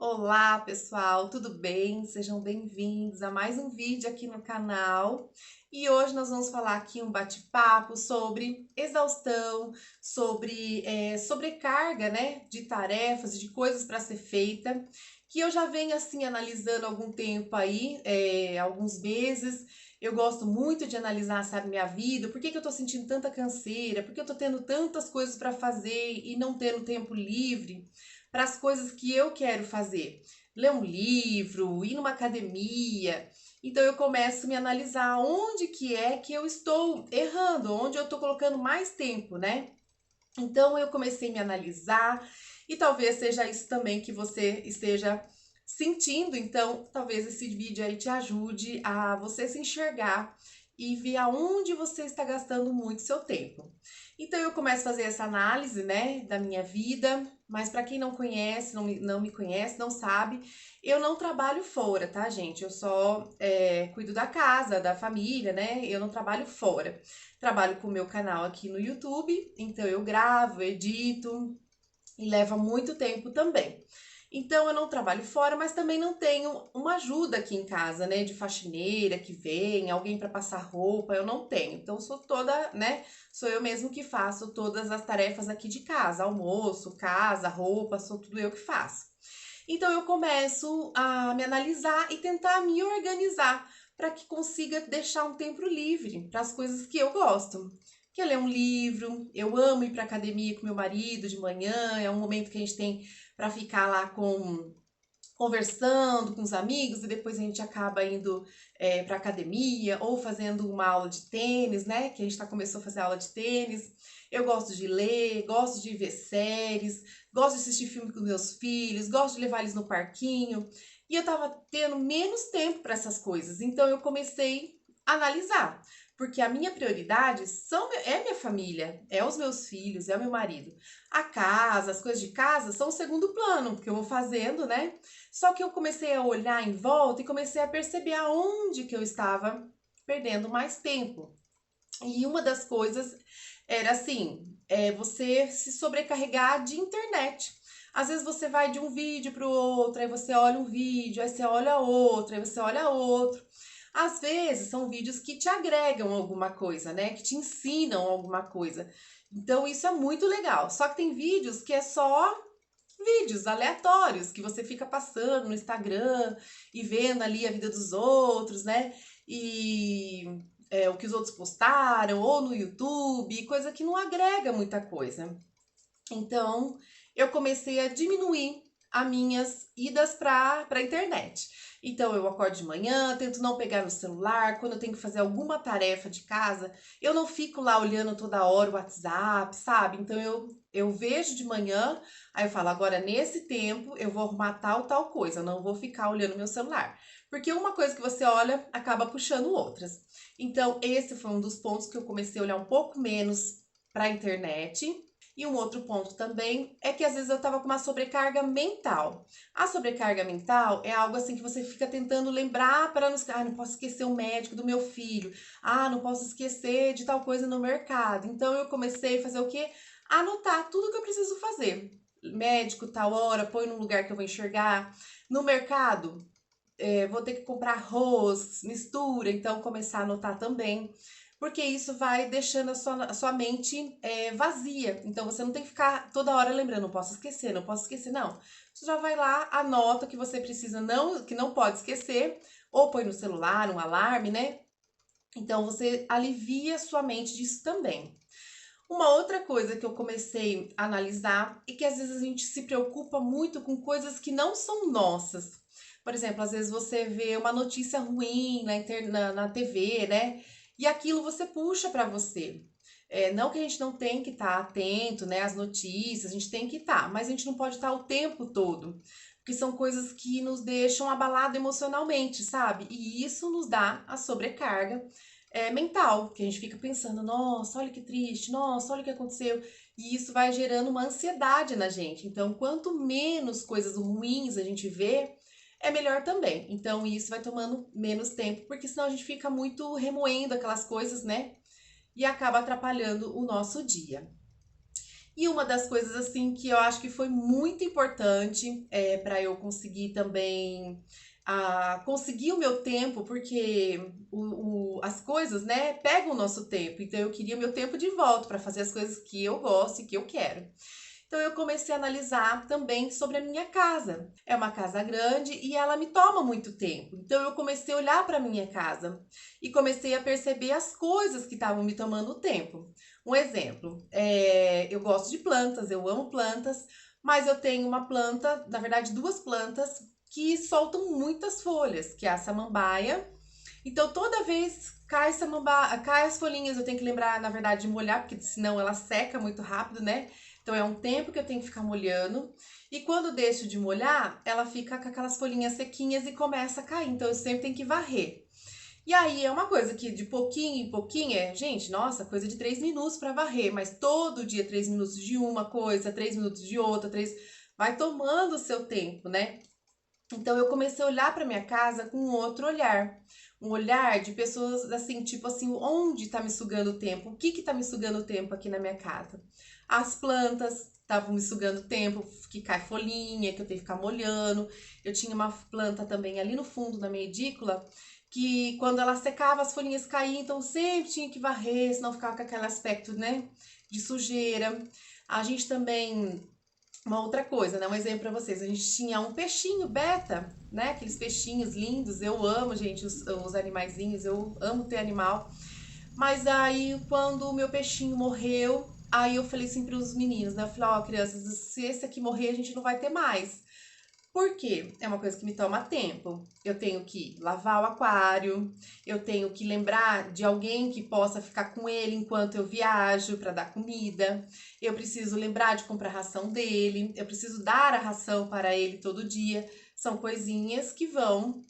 Olá, pessoal, tudo bem? Sejam bem-vindos a mais um vídeo aqui no canal. E hoje nós vamos falar aqui um bate-papo sobre exaustão, sobre sobrecarga, né, de tarefas, de coisas para ser feita, que eu já venho assim analisando há algum tempo aí, alguns meses. Eu gosto muito de analisar, sabe, minha vida, por que que eu tô sentindo tanta canseira, por que eu tô tendo tantas coisas para fazer e não tendo tempo livre para as coisas que eu quero fazer. Ler um livro, ir numa academia. Então eu começo a me analisar onde que é que eu estou errando, onde eu estou colocando mais tempo, né? Então eu comecei a me analisar e talvez seja isso também que você esteja sentindo. Então, talvez esse vídeo aí te ajude a você se enxergar e ver aonde você está gastando muito seu tempo. Então eu começo a fazer essa análise, né, da minha vida, mas para quem não conhece, não me conhece, não sabe, eu não trabalho fora, tá, gente? Eu só cuido da casa, da família, né? Eu não trabalho fora. Trabalho com o meu canal aqui no YouTube, então eu gravo, edito e leva muito tempo também. Então eu não trabalho fora, mas também não tenho uma ajuda aqui em casa, né, de faxineira que vem, alguém para passar roupa, eu não tenho. Então sou toda, né, sou eu mesmo que faço todas as tarefas aqui de casa, almoço, casa, roupa, sou tudo eu que faço. Então eu começo a me analisar e tentar me organizar para que consiga deixar um tempo livre para as coisas que eu gosto. Que é ler um livro, eu amo ir para academia com meu marido de manhã, é um momento que a gente tem para ficar lá conversando com os amigos e depois a gente acaba indo para academia ou fazendo uma aula de tênis, né? Que a gente começou a fazer aula de tênis. Eu gosto de ler, gosto de ver séries, gosto de assistir filme com meus filhos, gosto de levar eles no parquinho. E eu tava tendo menos tempo para essas coisas, então eu comecei a analisar, porque a minha prioridade é minha família, é os meus filhos, é o meu marido. A casa, as coisas de casa são o segundo plano, que eu vou fazendo, né? Só que eu comecei a olhar em volta e comecei a perceber aonde que eu estava perdendo mais tempo. E uma das coisas era assim, você se sobrecarregar de internet. Às vezes você vai de um vídeo para o outro, aí você olha um vídeo, aí você olha outro, aí você olha outro. Às vezes são vídeos que te agregam alguma coisa, né? Que te ensinam alguma coisa. Então isso é muito legal. Só que tem vídeos que é só vídeos aleatórios que você fica passando no Instagram e vendo ali a vida dos outros, né? E o que os outros postaram, ou no YouTube, coisa que não agrega muita coisa. Então, eu comecei a diminuir as minhas idas para a internet. Então, eu acordo de manhã, tento não pegar no celular. Quando eu tenho que fazer alguma tarefa de casa, eu não fico lá olhando toda hora o WhatsApp, sabe? Então, eu vejo de manhã, aí eu falo, agora nesse tempo eu vou arrumar tal coisa, eu não vou ficar olhando meu celular. Porque uma coisa que você olha acaba puxando outras. Então, esse foi um dos pontos que eu comecei a olhar um pouco menos para a internet. E um outro ponto também é que às vezes eu tava com uma sobrecarga mental. A sobrecarga mental é algo assim que você fica tentando lembrar para não, não posso esquecer o médico do meu filho. Ah, não posso esquecer de tal coisa no mercado. Então eu comecei a fazer o quê? Anotar tudo que eu preciso fazer. Médico, tal hora, põe num lugar que eu vou enxergar. No mercado, vou ter que comprar arroz, mistura, então começar a anotar também, porque isso vai deixando a sua mente vazia. Então você não tem que ficar toda hora lembrando, não posso esquecer, não posso esquecer, não. Você já vai lá, anota o que você precisa, não, que não pode esquecer, ou põe no celular um alarme, né? Então você alivia sua mente disso também. Uma outra coisa que eu comecei a analisar é que às vezes a gente se preocupa muito com coisas que não são nossas. Por exemplo, às vezes você vê uma notícia ruim na TV, né? E aquilo você puxa para você. Não que a gente não tem que estar atento, né, às notícias, a gente tem que estar, mas a gente não pode estar o tempo todo, porque são coisas que nos deixam abalados emocionalmente, sabe? E isso nos dá a sobrecarga mental, que a gente fica pensando, nossa, olha que triste, nossa, olha o que aconteceu. E isso vai gerando uma ansiedade na gente. Então, quanto menos coisas ruins a gente vê, é melhor também. Então, isso vai tomando menos tempo, porque senão a gente fica muito remoendo aquelas coisas, né? E acaba atrapalhando o nosso dia. E uma das coisas assim que eu acho que foi muito importante para eu conseguir também conseguir o meu tempo, porque as coisas, né, pegam o nosso tempo. Então eu queria o meu tempo de volta para fazer as coisas que eu gosto e que eu quero. Então eu comecei a analisar também sobre a minha casa. É uma casa grande e ela me toma muito tempo. Então eu comecei a olhar para a minha casa e comecei a perceber as coisas que estavam me tomando tempo. Um exemplo, eu gosto de plantas, eu amo plantas, mas eu tenho uma planta, na verdade duas plantas, que soltam muitas folhas, que é a samambaia. Então toda vez cai samambaia, cai as folhinhas, eu tenho que lembrar, na verdade, de molhar, porque senão ela seca muito rápido, né? Então é um tempo que eu tenho que ficar molhando. E quando eu deixo de molhar, ela fica com aquelas folhinhas sequinhas e começa a cair. Então eu sempre tenho que varrer. E aí é uma coisa que de pouquinho em pouquinho gente, nossa, coisa de 3 minutos para varrer, mas todo dia 3 minutos de uma coisa, 3 minutos de outra, vai tomando o seu tempo, né? Então eu comecei a olhar para minha casa com um outro olhar. Um olhar de pessoas assim, tipo assim, onde tá me sugando o tempo? O que que tá me sugando o tempo aqui na minha casa? As plantas estavam me sugando tempo, que cai folhinha, que eu tenho que ficar molhando. Eu tinha uma planta também ali no fundo da minha edícula, que quando ela secava as folhinhas caíam, então sempre tinha que varrer, senão ficava com aquele aspecto, né, de sujeira. A gente também uma outra coisa, né? Um exemplo para vocês. A gente tinha um peixinho beta, né? Aqueles peixinhos lindos. Eu amo, gente, os animaizinhos. Eu amo ter animal. Mas aí, quando o meu peixinho morreu, aí eu falei assim para os meninos, né? Eu falei, ó, crianças, se esse aqui morrer, a gente não vai ter mais. Por quê? É uma coisa que me toma tempo. Eu tenho que lavar o aquário, eu tenho que lembrar de alguém que possa ficar com ele enquanto eu viajo para dar comida. Eu preciso lembrar de comprar a ração dele, eu preciso dar a ração para ele todo dia. São coisinhas que vão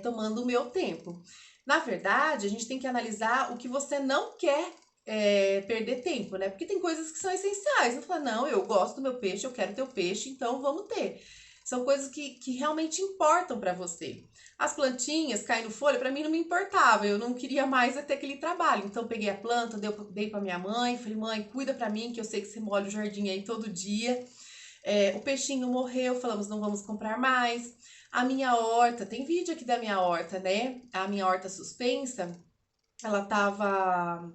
tomando o meu tempo. Na verdade, a gente tem que analisar o que você não quer perder tempo, né? Porque tem coisas que são essenciais. Não fala, não, eu gosto do meu peixe, eu quero ter o peixe, então vamos ter. São coisas que realmente importam para você. As plantinhas caindo folha, para mim não me importava, eu não queria mais ter aquele trabalho. Então peguei a planta, dei para minha mãe, falei, mãe, cuida para mim, que eu sei que você molha o jardim aí todo dia. O peixinho morreu, falamos, não vamos comprar mais. A minha horta, tem vídeo aqui da minha horta, né? A minha horta suspensa, ela tava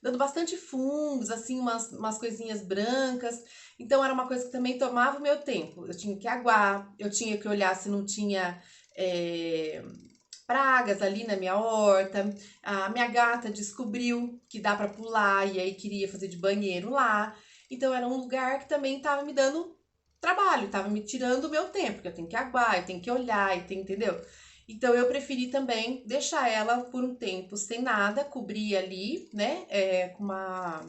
dando bastante fungos, assim, umas coisinhas brancas. Então era uma coisa que também tomava o meu tempo. Eu tinha que aguar, eu tinha que olhar se não tinha pragas ali na minha horta. A minha gata descobriu que dá para pular e aí queria fazer de banheiro lá. Então era um lugar que também estava me dando trabalho, estava me tirando o meu tempo, porque eu tenho que aguar, eu tenho que olhar, entendeu? Então eu preferi também deixar ela por um tempo sem nada, cobrir ali, né, com uma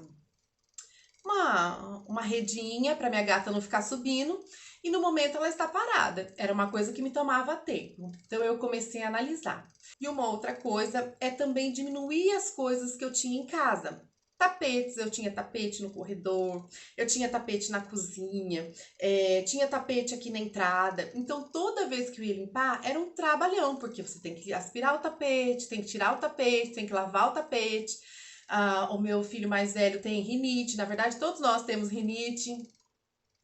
redinha para minha gata não ficar subindo. E no momento ela está parada. Era uma coisa que me tomava tempo. Então eu comecei a analisar. E uma outra coisa é também diminuir as coisas que eu tinha em casa. Tapetes, eu tinha tapete no corredor, eu tinha tapete na cozinha, tinha tapete aqui na entrada. Então, toda vez que eu ia limpar, era um trabalhão, porque você tem que aspirar o tapete, tem que tirar o tapete, tem que lavar o tapete. O meu filho mais velho tem rinite, na verdade, todos nós temos rinite,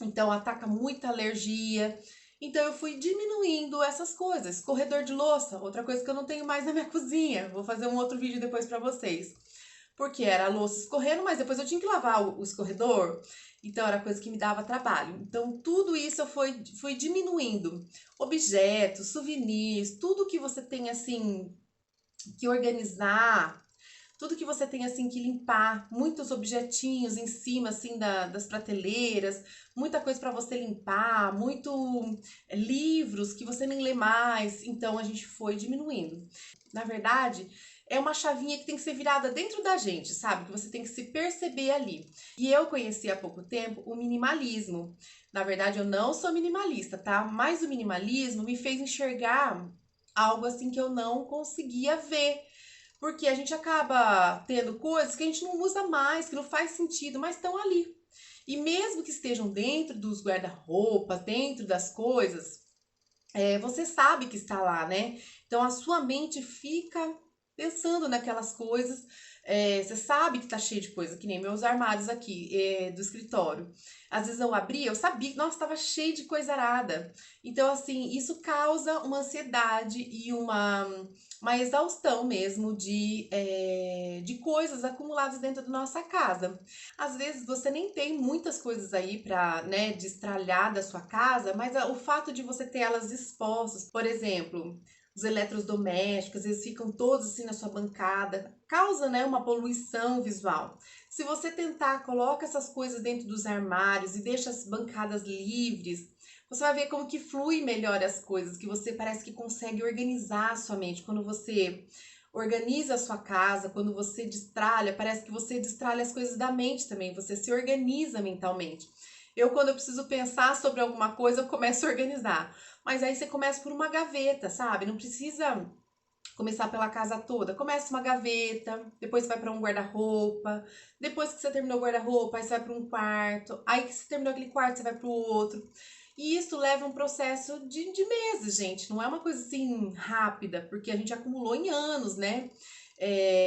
então ataca muita alergia. Então eu fui diminuindo essas coisas. Corredor de louça, outra coisa que eu não tenho mais na minha cozinha. Vou fazer um outro vídeo depois para vocês. Porque era a louça escorrendo, mas depois eu tinha que lavar o escorredor. Então era coisa que me dava trabalho. Então tudo isso eu fui diminuindo. Objetos, souvenirs, tudo que você tem assim que organizar, tudo que você tem assim que limpar, muitos objetinhos em cima assim das prateleiras, muita coisa para você limpar, muito livros que você nem lê mais, então a gente foi diminuindo. Na verdade, é uma chavinha que tem que ser virada dentro da gente, sabe? Que você tem que se perceber ali. E eu conheci há pouco tempo o minimalismo. Na verdade, eu não sou minimalista, tá? Mas o minimalismo me fez enxergar algo assim que eu não conseguia ver, porque a gente acaba tendo coisas que a gente não usa mais, que não faz sentido, mas estão ali. E mesmo que estejam dentro dos guarda-roupas, dentro das coisas, você sabe que está lá, né? Então a sua mente fica pensando naquelas coisas, Você sabe que tá cheio de coisa, que nem meus armários aqui, do escritório. Às vezes eu abria, eu sabia que, nossa, tava cheio de coisa arada. Então, assim, isso causa uma ansiedade e uma exaustão mesmo de coisas acumuladas dentro da nossa casa. Às vezes você nem tem muitas coisas aí pra, né, destralhar da sua casa, mas o fato de você ter elas expostas, por exemplo, os eletrodomésticos, eles ficam todos assim na sua bancada, causa, né, uma poluição visual. Se você tentar, coloca essas coisas dentro dos armários e deixa as bancadas livres, você vai ver como que flui melhor as coisas, que você parece que consegue organizar a sua mente. Quando você organiza a sua casa, quando você destralha, parece que você destralha as coisas da mente também, você se organiza mentalmente. Quando eu preciso pensar sobre alguma coisa, eu começo a organizar. Mas aí você começa por uma gaveta, sabe? Não precisa começar pela casa toda. Começa uma gaveta, depois você vai para um guarda-roupa. Depois que você terminou o guarda-roupa, aí você vai para um quarto. Aí que você terminou aquele quarto, você vai para o outro. E isso leva um processo de meses, gente. Não é uma coisa assim rápida, porque a gente acumulou em anos, né?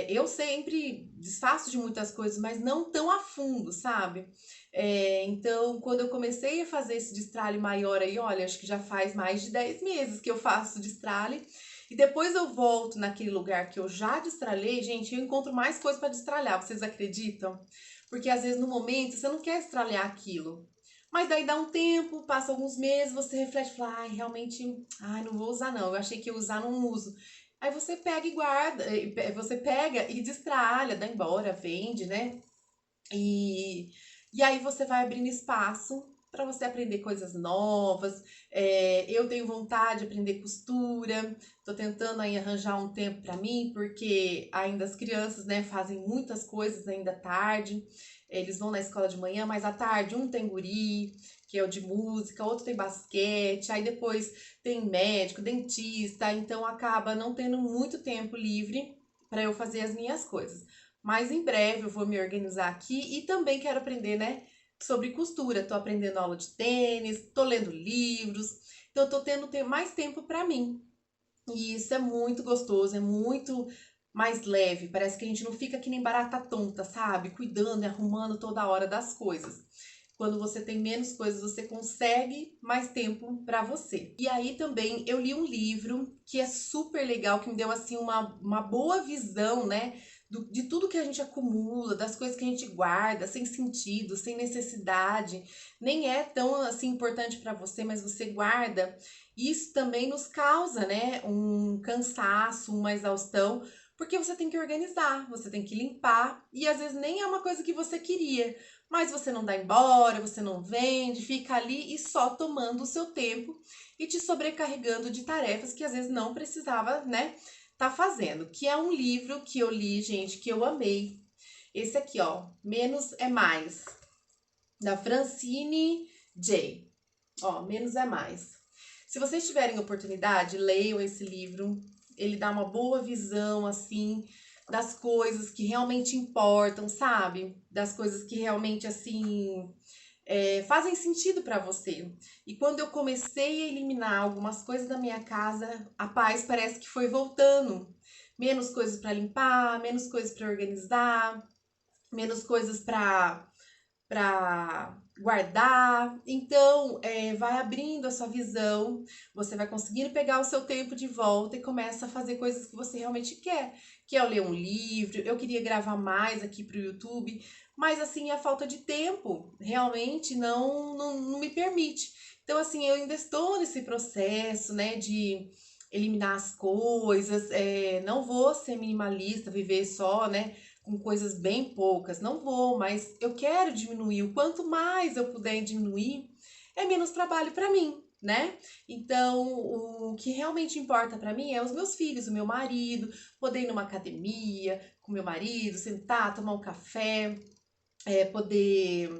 Eu sempre desfaço de muitas coisas, mas não tão a fundo, sabe? Então, quando eu comecei a fazer esse destralhe maior aí, olha, acho que já faz mais de 10 meses que eu faço destralhe. E depois eu volto naquele lugar que eu já destralhei, gente, eu encontro mais coisa para destralhar, vocês acreditam? Porque às vezes no momento você não quer destralhar aquilo. Mas daí dá um tempo, passa alguns meses, você reflete e fala, ai, realmente, ai, não vou usar não, eu achei que ia usar, não uso. Aí você pega e guarda, você pega e destralha, dá embora, vende, né? E, e aí você vai abrindo espaço para você aprender coisas novas. Eu tenho vontade de aprender costura, tô tentando aí arranjar um tempo para mim, porque ainda as crianças, né, fazem muitas coisas ainda à tarde. Eles vão na escola de manhã, mas à tarde um tem guri, que é o de música, outro tem basquete, aí depois tem médico, dentista, então acaba não tendo muito tempo livre para eu fazer as minhas coisas. Mas em breve eu vou me organizar aqui e também quero aprender, né, sobre costura. Tô aprendendo aula de tênis, tô lendo livros, então eu tô tendo mais tempo para mim. E isso é muito gostoso, é muito mais leve. Parece que a gente não fica que nem barata tonta, sabe? Cuidando e arrumando toda hora das coisas. Quando você tem menos coisas, você consegue mais tempo para você. E aí também eu li um livro que é super legal, que me deu assim uma boa visão, né? De tudo que a gente acumula, das coisas que a gente guarda sem sentido, sem necessidade, nem é tão assim importante para você, mas você guarda. Isso também nos causa, né, um cansaço, uma exaustão, porque você tem que organizar, você tem que limpar e às vezes nem é uma coisa que você queria, mas você não dá embora, você não vende, fica ali e só tomando o seu tempo e te sobrecarregando de tarefas que às vezes não precisava, né, tá fazendo. Que é um livro que eu li, gente, que eu amei. Esse aqui, ó, Menos é Mais, da Francine J. Ó, Menos é Mais. Se vocês tiverem oportunidade, leiam esse livro. Ele dá uma boa visão, assim, das coisas que realmente importam, sabe? Das coisas que realmente, assim, fazem sentido para você. E quando eu comecei a eliminar algumas coisas da minha casa, a paz parece que foi voltando. Menos coisas para limpar, menos coisas para organizar, menos coisas para guardar. Então, vai abrindo a sua visão, você vai conseguindo pegar o seu tempo de volta e começa a fazer coisas que você realmente quer. Que é ler um livro, eu queria gravar mais aqui para o YouTube, mas assim, a falta de tempo realmente não me permite. Então, assim, eu ainda estou nesse processo, né, de eliminar as coisas, não vou ser minimalista, viver só, né, com coisas bem poucas. Não vou, mas eu quero diminuir. O quanto mais eu puder diminuir, é menos trabalho para mim, né? Então, o que realmente importa para mim é os meus filhos, o meu marido, poder ir numa academia com meu marido, sentar, tomar um café, poder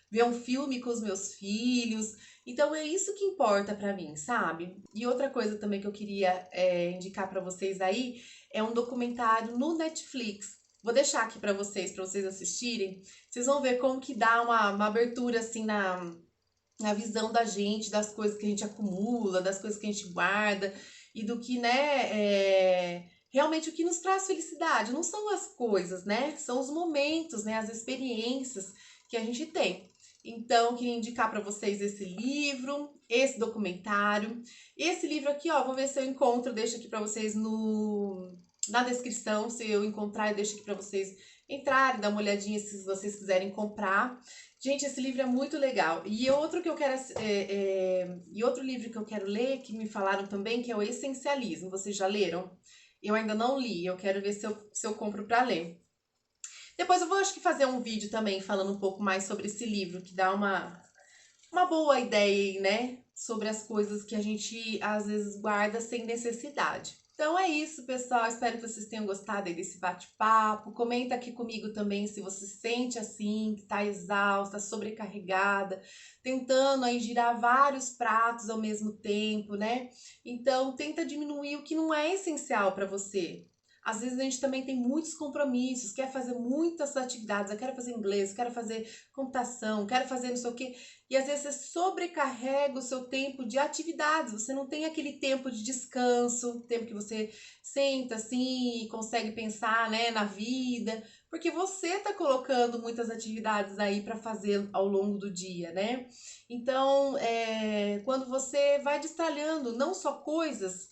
ver um filme com os meus filhos. Então é isso que importa para mim, sabe? E outra coisa também que eu queria indicar para vocês aí é um documentário no Netflix. Vou deixar aqui para vocês assistirem. Vocês vão ver como que dá uma abertura assim na visão da gente, das coisas que a gente acumula, das coisas que a gente guarda e do que, né, realmente o que nos traz felicidade não são as coisas, né? São os momentos, né? As experiências que a gente tem. Então, queria indicar para vocês esse livro, esse documentário. Esse livro aqui, ó, vou ver se eu encontro, deixo aqui para vocês na descrição, se eu encontrar, eu deixo aqui para vocês entrarem, dar uma olhadinha se vocês quiserem comprar. Gente, esse livro é muito legal. E outro que eu quero e outro livro que eu quero ler, que me falaram também, que é o Essencialismo. Vocês já leram? Eu ainda não li, eu quero ver se eu compro para ler. Depois eu vou, acho que, fazer um vídeo também falando um pouco mais sobre esse livro, que dá uma boa ideia aí, né? Sobre as coisas que a gente às vezes guarda sem necessidade. Então é isso, pessoal. Espero que vocês tenham gostado aí desse bate-papo. Comenta aqui comigo também se você se sente assim, que tá exausta, sobrecarregada, tentando aí girar vários pratos ao mesmo tempo, né? Então tenta diminuir o que não é essencial para você. Às vezes a gente também tem muitos compromissos, quer fazer muitas atividades, eu quero fazer inglês, quero fazer computação, quero fazer não sei o quê. E às vezes você sobrecarrega o seu tempo de atividades, você não tem aquele tempo de descanso, tempo que você senta assim e consegue pensar, né, na vida, porque você tá colocando muitas atividades aí para fazer ao longo do dia, né? Então, quando você vai destralhando não só coisas,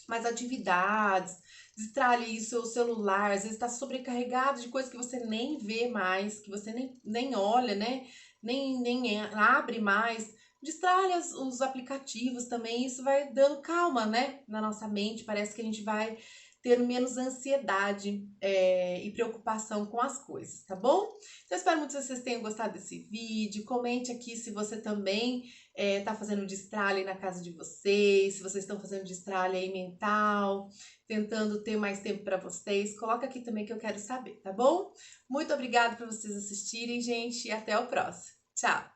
mas atividades, distrair o seu celular, às vezes está sobrecarregado de coisas que você nem vê mais, que você nem olha, né? Nem abre mais. Distrai os aplicativos também, isso vai dando calma, né? Na nossa mente, parece que a gente vai tendo menos ansiedade e preocupação com as coisas, tá bom? Então, eu espero muito que vocês tenham gostado desse vídeo. Comente aqui se você também tá fazendo destralhe na casa de vocês, se vocês estão fazendo destralhe aí mental, tentando ter mais tempo para vocês. Coloca aqui também que eu quero saber, tá bom? Muito obrigada por vocês assistirem, gente, e até o próximo. Tchau!